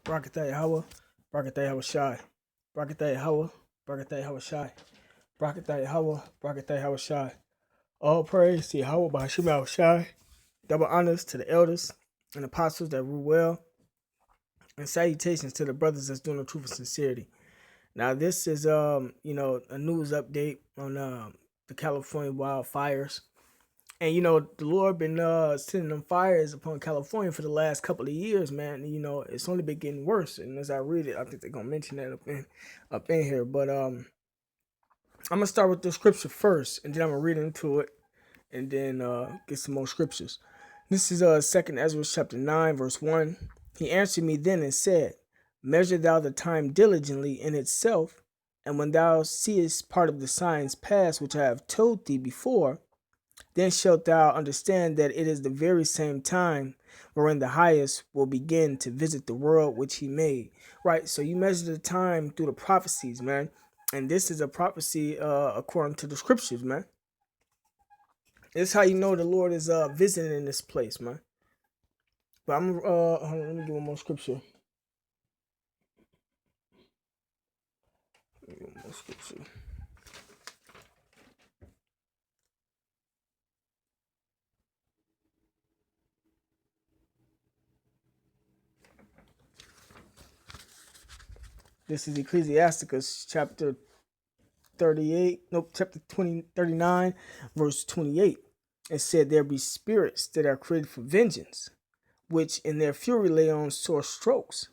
Barakatah Yahweh, Barakatah Yahweh Shai, Barakatah Yahweh, Barakatah Yahweh Shai, Barakatah Yahweh, Barakatah Yahweh Shai. All praise to Yahweh Bahashim Yahweh Shai. Double honors to the elders and apostles that rule well, and salutations to the brothers that's doing the truth and sincerity. Now this is a news update on the California wildfires. And the Lord been sending them fires upon California for the last couple of years, man. It's only been getting worse. And as I read it, I think they're gonna mention that up in here. But I'm gonna start with the scripture first, and then I'm gonna read into it, and then get some more scriptures. This is Second Ezra chapter 9, verse 1. He answered me then and said, "Measure thou the time diligently in itself, and when thou seest part of the signs pass which I have told thee before, then shalt thou understand that it is the very same time wherein the highest will begin to visit the world which he made." Right? So you measure the time through the prophecies, man. And this is a prophecy according to the scriptures, man. This is how you know the Lord is visiting in this place, man. But I'm hold on, let me give one more scripture. Let me give one more scripture. This is Ecclesiasticus chapter 38, nope, chapter 39, verse 28. It said, "There be spirits that are created for vengeance, which in their fury lay on sore strokes.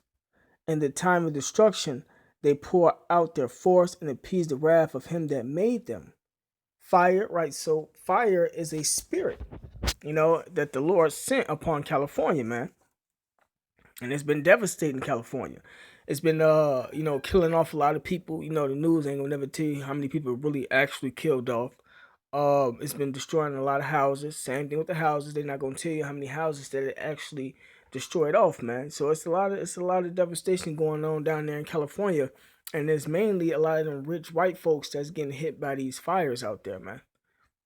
In the time of destruction, they pour out their force and appease the wrath of him that made them." Fire, right? So fire is a spirit, that the Lord sent upon California, man. And it's been devastating California. It's been killing off a lot of people. The news ain't gonna never tell you how many people really actually killed off. It's been destroying a lot of houses. Same thing with the houses. They're not gonna tell you how many houses that it actually destroyed off, man. So it's a lot of devastation going on down there in California, and there's mainly a lot of them rich white folks that's getting hit by these fires out there, man.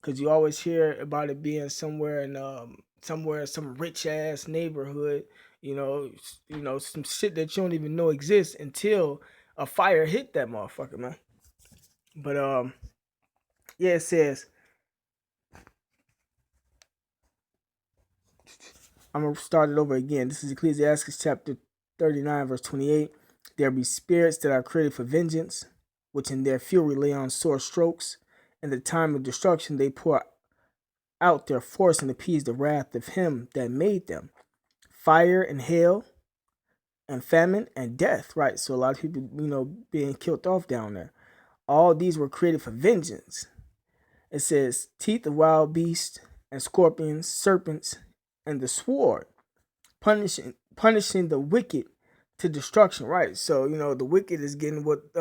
Cause you always hear about it being somewhere in some rich ass neighborhood, some shit that you don't even know exists until a fire hit that motherfucker, man. But yeah, it says, I'm gonna start it over again. This is Ecclesiastes chapter 39, verse 28. "There be spirits that are created for vengeance, which in their fury lay on sore strokes. In the time of destruction they pour out their force and appease the wrath of him that made them. Fire and hail and famine and death," right? So a lot of people, being killed off down there. "All these were created for vengeance." It says, "Teeth of wild beasts and scorpions, serpents, and the sword, punishing the wicked to destruction." Right. So the wicked is getting what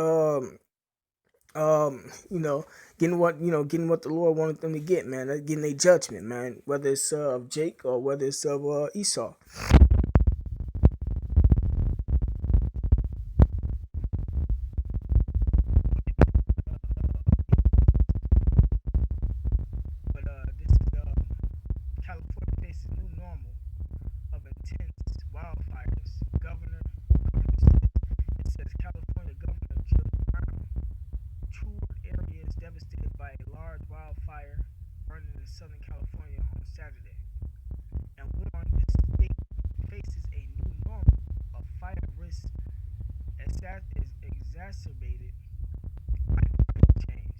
getting what the Lord wanted them to get, man. They're getting a judgment, man. Whether it's of Jake or whether it's of Esau. But this is California faces new normal of intense wildfires. It says California Governor Jerry Brown toured areas devastated by a large wildfire burning in Southern California on Saturday, and warned the state faces a new normal of fire risk is exacerbated by climate change.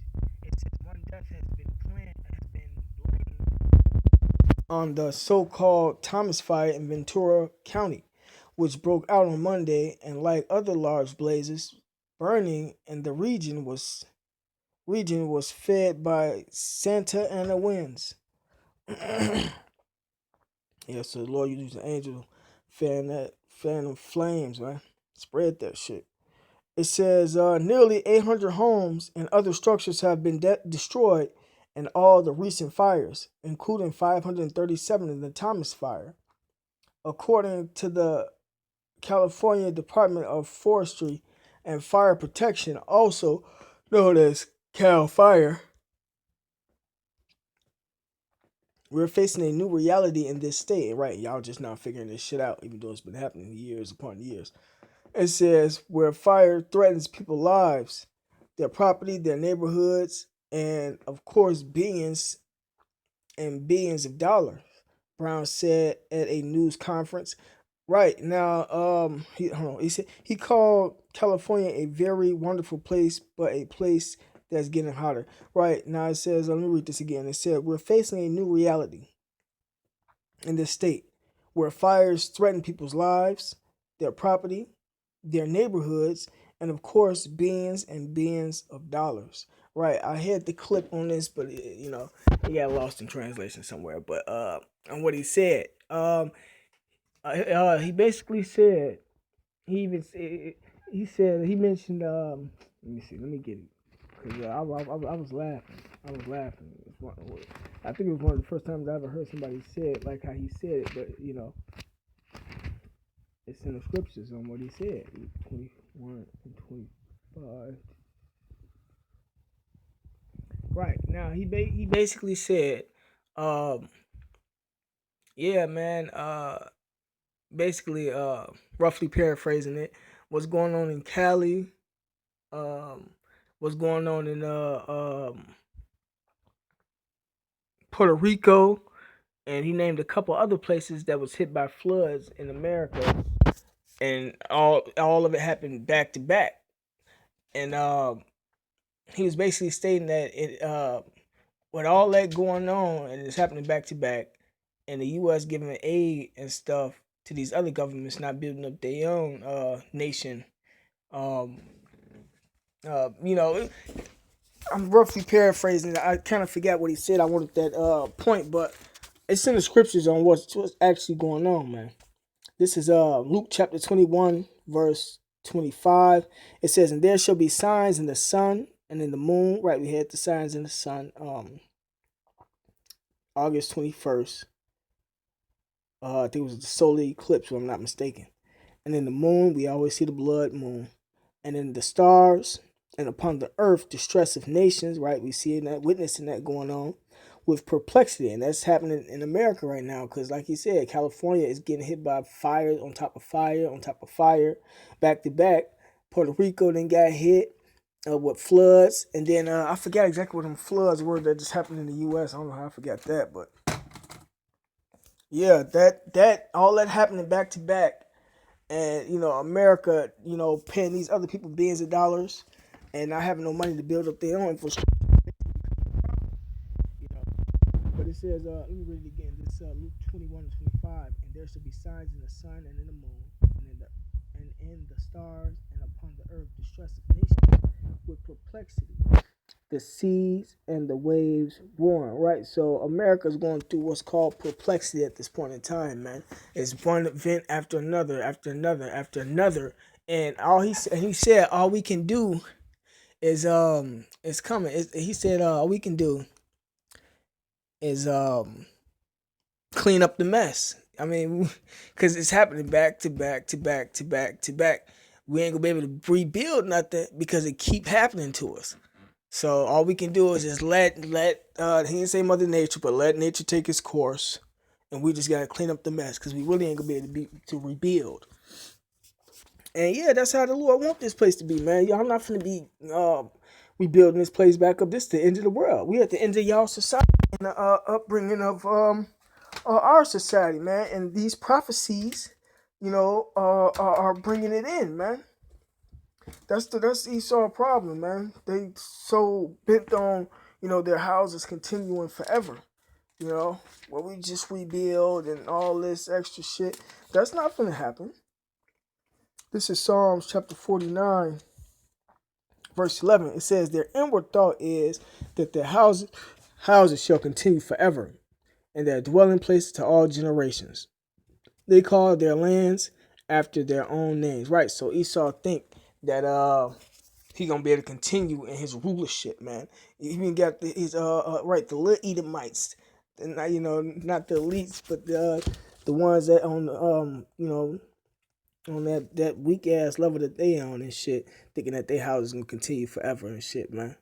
It says one death has been blamed on the so-called Thomas Fire in Ventura County, which broke out on Monday, and like other large blazes, burning in the region was fed by Santa Ana winds. Yeah, so the Lord used the angel fan them flames, man. Spread that shit. It says nearly 800 homes and other structures have been destroyed in all the recent fires, including 537 in the Thomas Fire, according to the California Department of Forestry and Fire Protection, also known as Cal Fire. We're facing a new reality in this state, right? Y'all just not figuring this shit out, even though it's been happening years upon years. It says where fire threatens people's lives, their property, their neighborhoods, and of course billions and billions of dollars. Brown said at a news conference. Right now, he hold on. He said he called California a very wonderful place, but a place that's getting hotter. Right now, it says. Let me read this again. It said we're facing a new reality in this state, where fires threaten people's lives, their property, their neighborhoods, and of course, billions and billions of dollars. Right, I had the clip on this, but it got lost in translation somewhere. But on what he said, he basically said he even said he mentioned let me see, let me get it because I was laughing. I was laughing. I think it was one of the first times I ever heard somebody say it like how he said it, but it's in the scriptures on what he said. 21 and 25. Right now, he basically said, um, yeah, man. Basically, roughly paraphrasing it, what's going on in Cali, um, what's going on in Puerto Rico, and he named a couple other places that was hit by floods in America, and all of it happened back to back. And he was basically stating that with all that going on and it's happening back to back, and the U.S. giving aid and stuff to these other governments not building up their own nation. Um, you know, I'm roughly paraphrasing. I kind of forgot what he said. I wanted that point, but it's in the scriptures on what's actually going on, man. This is Luke chapter 21, verse 25. It says, "And there shall be signs in the sun and in the moon." Right, we had the signs in the sun. August 21st. I think it was the solar eclipse, if I'm not mistaken. And in the moon, we always see the blood moon. And in the stars, and upon the earth, distress of nations. Right, we see that, witnessing that going on with perplexity, and that's happening in America right now. Because, like you said, California is getting hit by fire on top of fire on top of fire, back to back. Puerto Rico then got hit with floods, and then I forgot exactly what them floods were that just happened in the U.S. I don't know how I forgot that, but yeah, that all that happening back to back, and America, paying these other people billions of dollars, and not having no money to build up their own infrastructure. You know, but it says, let me read it again. This Luke 21 and 25, and there shall be signs in the sun and in the moon, and in the stars, and upon the earth distress of nations with perplexity, the seas and the waves roaring, right? So America's going through what's called perplexity at this point in time, man. It's one event after another, after another, after another, and he said all we can do is coming. He said all we can do is clean up the mess. I mean, because it's happening back to back to back to back to back. We ain't gonna be able to rebuild nothing because it keep happening to us. So all we can do is just let he didn't say Mother Nature, but let nature take its course, and we just gotta clean up the mess because we really ain't gonna be able to rebuild. And yeah, that's how the Lord want this place to be, man. Y'all not finna be rebuilding this place back up. This is the end of the world. We at the end of y'all society and the upbringing of our society, man. And these prophecies, are bringing it in, man. That's Esau problem, man. They so bent on their houses continuing forever. Where we just rebuild and all this extra shit. That's not gonna happen. This is Psalms chapter 49, verse 11. It says, "Their inward thought is that their houses shall continue forever, and their dwelling places to all generations. They call their lands after their own names." Right. So Esau think that he gonna be able to continue in his rulership, man. He even got his the little Edomites, and not the elites, but the ones that on on that weak ass level that they on and shit, thinking that their houses gonna continue forever and shit, man.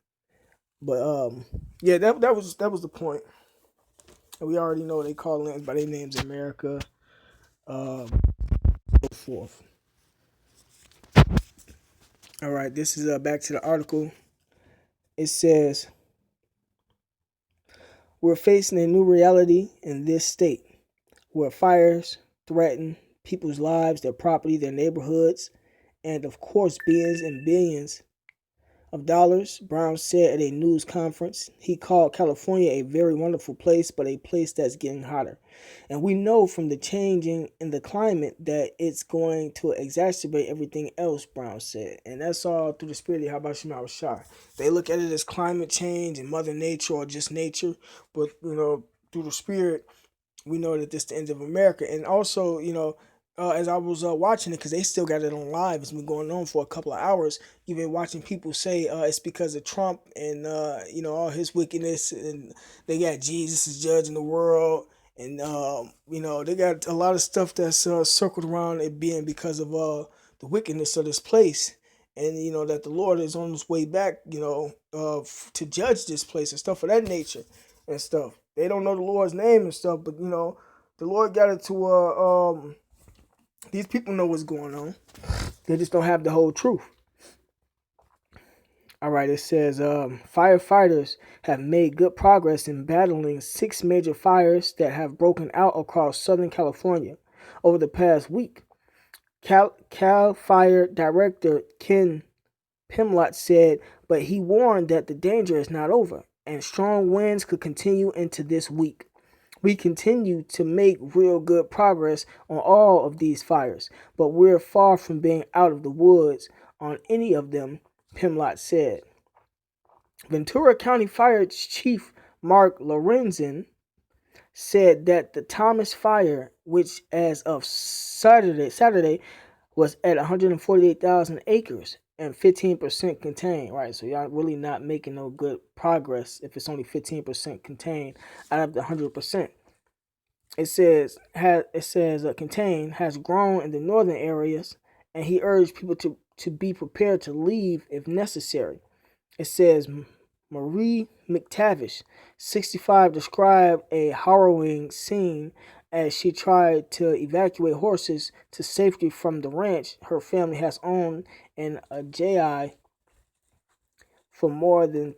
But yeah, that was the point. And we already know they call lands by their names, America, so forth. All right, this is back to the article. It says, we're facing a new reality in this state where fires threaten people's lives, their property, their neighborhoods, and of course, billions and billions of dollars, Brown said at a news conference. He called California a very wonderful place, but a place that's getting hotter. And we know from the changing in the climate that it's going to exacerbate everything else, Brown said. And that's all through the spirit of Habashim Shah. They look at it as climate change and Mother Nature or just nature, but through the spirit, we know that this is the end of America. And also, as I was watching it, because they still got it on live, it's been going on for a couple of hours. You've been watching people say it's because of Trump and all his wickedness, and they got Jesus is judging the world, and they got a lot of stuff that's circled around it being because of the wickedness of this place. And that the Lord is on his way back, to judge this place and stuff of that nature and stuff. They don't know the Lord's name and stuff, but the Lord got it to these people know what's going on. They just don't have the whole truth. All right, it says firefighters have made good progress in battling 6 major fires that have broken out across Southern California over the past week. Cal Fire Director Ken Pimlott said, but he warned that the danger is not over and strong winds could continue into this week. We continue to make real good progress on all of these fires, but we're far from being out of the woods on any of them, Pimlott said. Ventura County Fire Chief Mark Lorenzen said that the Thomas Fire, which as of Saturday was at 148,000 acres and 15% contained, right? So y'all really not making no good progress if it's only 15% contained out of the 100%. It says contained has grown in the northern areas, and he urged people to be prepared to leave if necessary. It says Marie McTavish, 65, described a harrowing scene as she tried to evacuate horses to safety from the ranch her family has owned in Ajay for more than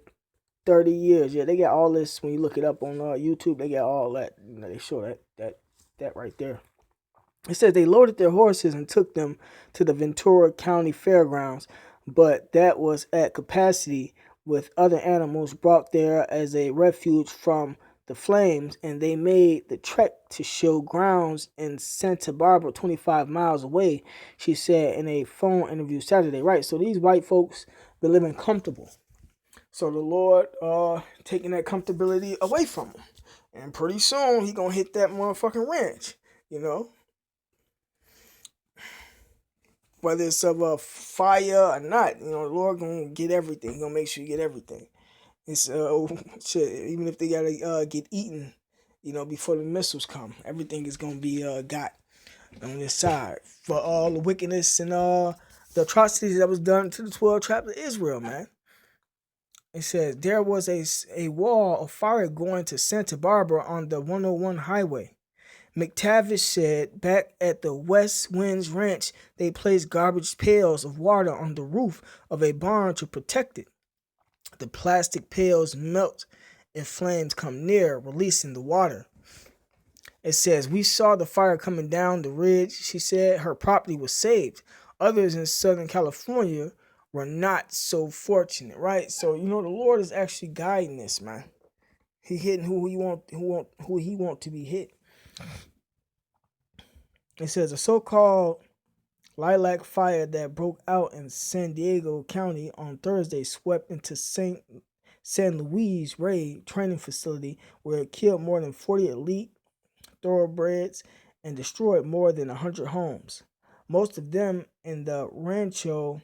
30 years. Yeah, they got all this. When you look it up on YouTube, they got all that. They show that right there. It says they loaded their horses and took them to the Ventura County Fairgrounds, but that was at capacity with other animals brought there as a refuge from the flames, and they made the trek to show grounds in Santa Barbara, 25 miles away, she said in a phone interview Saturday. Right, so these white folks been living comfortable. So the Lord taking that comfortability away from them. And pretty soon he gonna hit that motherfucking ranch, whether it's of a fire or not, the Lord gonna get everything. He gonna make sure you get everything. It's shit. Even if they gotta get eaten, before the missiles come, everything is gonna be got on this side for all the wickedness and the atrocities that was done to the 12 tribes of Israel, man. It says there was a wall of fire going to Santa Barbara on the 101 highway. McTavish said back at the West Winds Ranch, they placed garbage pails of water on the roof of a barn to protect it. The plastic pails melt if flames come near, releasing the water. It says, we saw the fire coming down the ridge. She said her property was saved. Others in Southern California were not so fortunate, right? So, the Lord is actually guiding this, man. He hitting who he want to be hit. It says a so-called lilac fire that broke out in San Diego County on Thursday swept into San Luis Rey training facility where it killed more than 40 elite thoroughbreds and destroyed more than 100 homes, most of them in the Rancho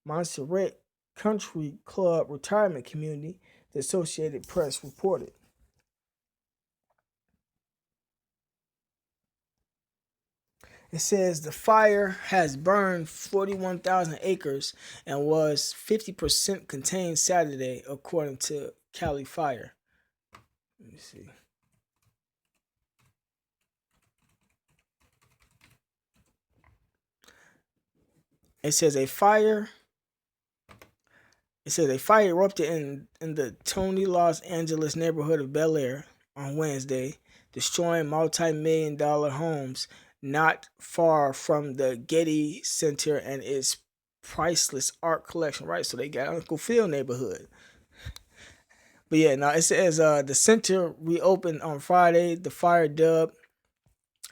Montserrat Country Club retirement community, the Associated Press reported. It says the fire has burned 41,000 acres and was 50% contained Saturday, according to Cali Fire. Let me see. It says a fire It says a fire erupted in the Tony, Los Angeles neighborhood of Bel Air on Wednesday, destroying multi-million-dollar homes not far from the Getty Center and its priceless art collection. Right, so they got Uncle Phil neighborhood. But yeah, now it says the center reopened on Friday. The fire, dubbed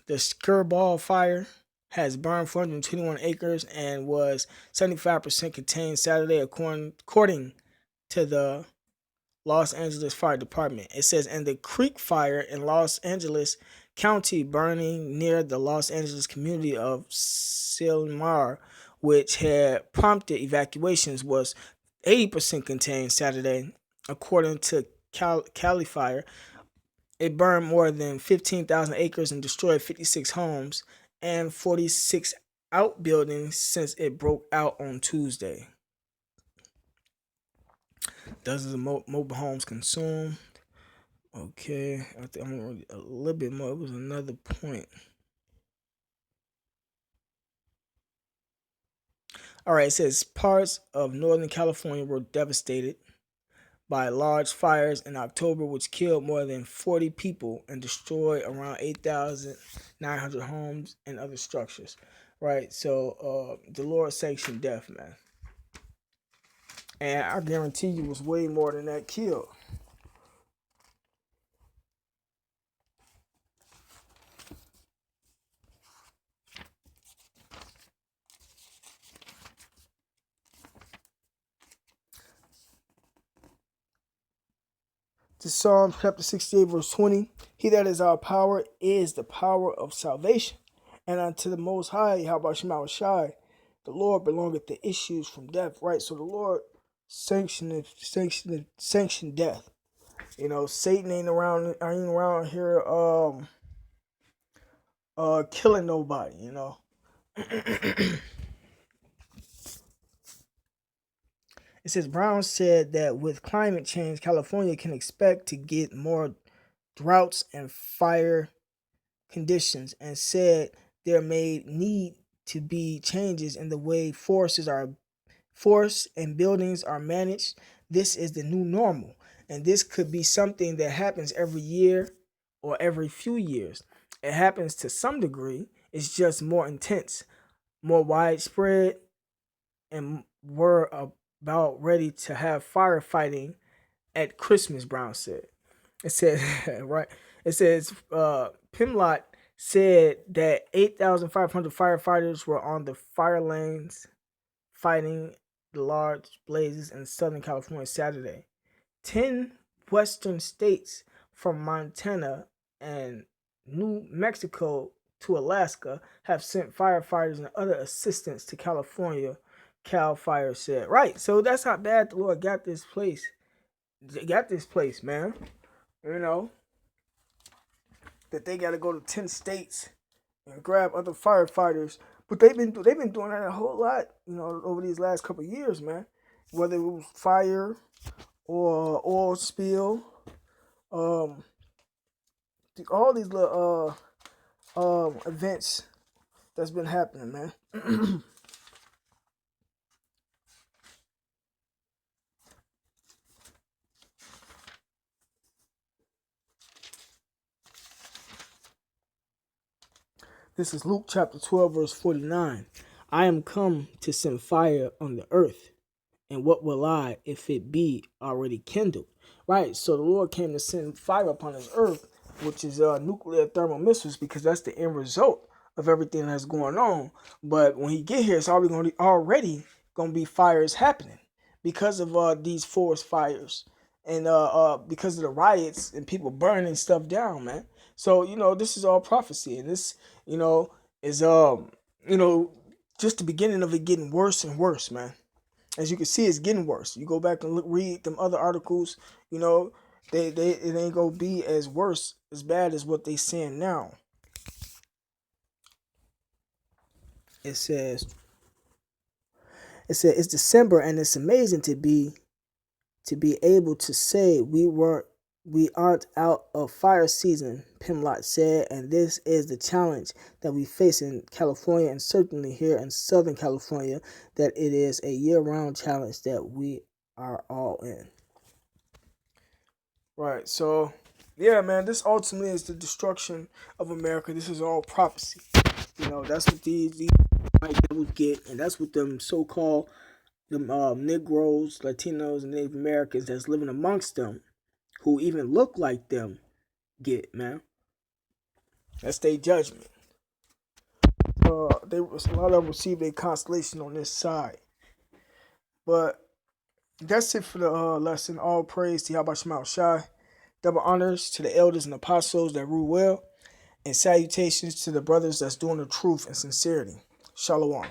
the Skirball Fire, has burned 421 acres and was 75% contained Saturday, according to the Los Angeles Fire Department. It says, and the Creek Fire in Los Angeles County, burning near the Los Angeles community of Silmar, which had prompted evacuations, was 80% contained Saturday, according to Cali Fire. It burned more than 15,000 acres and destroyed 56 homes and 46 outbuildings since it broke out on Tuesday. Dozens of mobile homes consumed. Okay, I think I'm gonna read a little bit more. It was another point. All right, it says parts of Northern California were devastated by large fires in October, which killed more than 40 people and destroyed around 8,900 homes and other structures. Right, so the Lord sanctioned death, man. And I guarantee you, it was way more than that killed. To Psalm chapter 68, verse 20. He that is our power is the power of salvation. And unto the Most High, Yahweh Shema Shai, the Lord belongeth the issues from death. Right? So the Lord sanctioned death. You know, Satan ain't around here killing nobody, you know. It says Brown said that with climate change, California can expect to get more droughts and fire conditions, and said there may need to be changes in the way forests and buildings are managed. This is the new normal, and this could be something that happens every year or every few years. It happens to some degree. It's just more intense, more widespread, and we're about ready to have firefighting at Christmas, Brown said. It says, right, it says PIMLOT said that 8,500 firefighters were on the fire lanes fighting the large blazes in Southern California Saturday. 10 western states from Montana and New Mexico to Alaska have sent firefighters and other assistance to California, Cal Fire said. Right, so that's how bad the Lord got this place. They got this place, man. You know, that they got to go to 10 states and grab other firefighters. But they've been doing that a whole lot, you know, over these last couple of years, man. Whether it was fire or oil spill, all these little events that's been happening, man. This is Luke chapter 12, verse 49. I am come to send fire on the earth, and what will I if it be already kindled? Right, so the Lord came to send fire upon this earth, which is nuclear thermal missiles, because that's the end result of everything that's going on. But when he get here, it's already going to be fires happening because of these forest fires and because of the riots and people burning stuff down, man. So you know, this is all prophecy, and this, you know, is you know, just the beginning of it getting worse and worse, man. As you can see, it's getting worse. You go back and read them other articles, you know, it ain't gonna be as bad as what they saying now. It says it's December, and it's amazing to be able to say we aren't out of fire season, PIMLOT said, and this is the challenge that we face in California, and certainly here in Southern California, that it is a year-round challenge that we are all in. Right. So, yeah, man, this ultimately is the destruction of America. This is all prophecy. That's what these white devils get, and that's what them so-called them Negroes, Latinos, and Native Americans that's living amongst them, who even look like them, get, man. That's their judgment. A lot of them receive their constellation on this side, but that's it for the lesson. All praise to Yahweh Shema Shai. Double honors to the elders and apostles that rule well, and salutations to the brothers that's doing the truth and sincerity. Shalom.